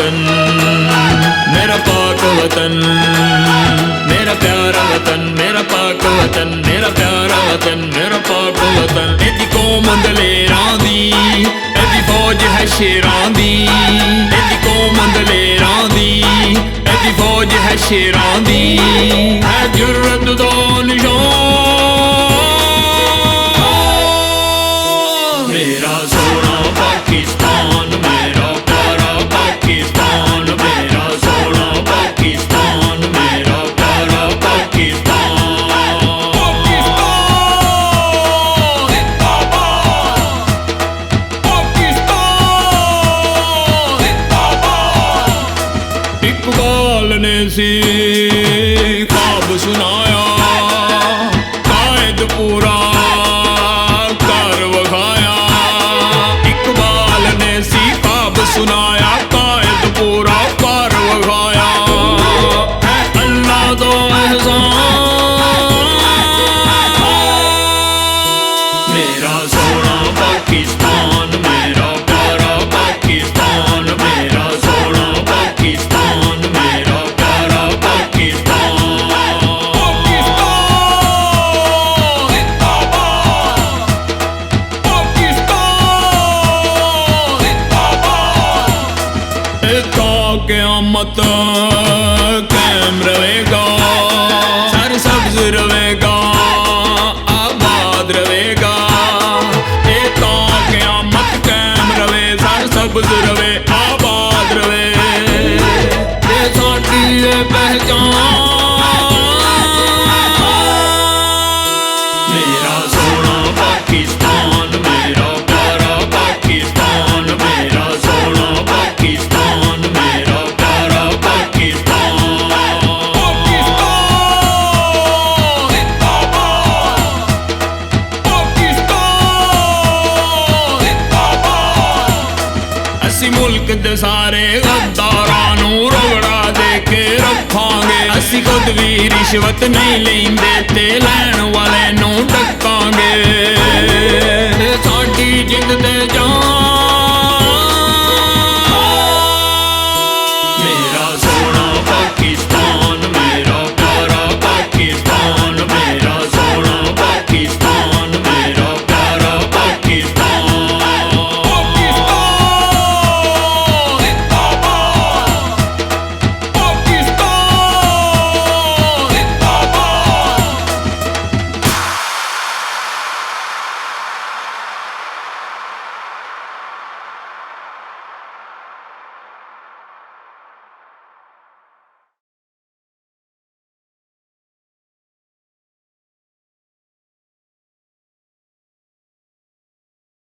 वतन, मेरा पाक वतन, मेरा प्यारा वतन, मेरा पाक वतन, मेरा प्यारा वतन, मेरा पाक वतन। एदी कौम दलेरां दी, एदी फौज है शेरां दी, एदी कौम दलेरां दी, एदी फौज है शेरां दी, है जुर्रत दा निशान मेरा सोना पाकिस्तान, मेरा प्यारा पाकिस्तान, मेरा सोना पाकिस्तान, मेरा प्यारा पाकिस्तान। इकबाल ने सी ख्वाब सुनाया, कायद पूरा कर वखाया। इकबाल ने सी ख्वाब सुनाया, कायद पूरा कर वखाया। है अल्लाह दा एहसान मेरा सोना पाकिस्तान, मेरा प्यारा पाकिस्तान, मेरा सोना पाकिस्तान, मेरा प्यारा पाकिस्तान। क़यामत कायम रहेगा, सर सब्ज रहेगा, आबाद रहेगा। क़यामत कायम रहे, सर सब्ज रहे, आबाद रहे। ये साडी पहचान मेरा सोना पाकिस्तान, मेरा प्यारा पाकिस्तान, मेरा सोना पाकिस्तान, मेरा प्यारा पाकिस्तान। असी मुल्क दे सारे गद्दारां नूं रगड़ा दे के रखांगे। असी खुद भी रिश्वत नहीं लेंदे ते लैण वाले नूं डकांगे। साडी जिंद ते जान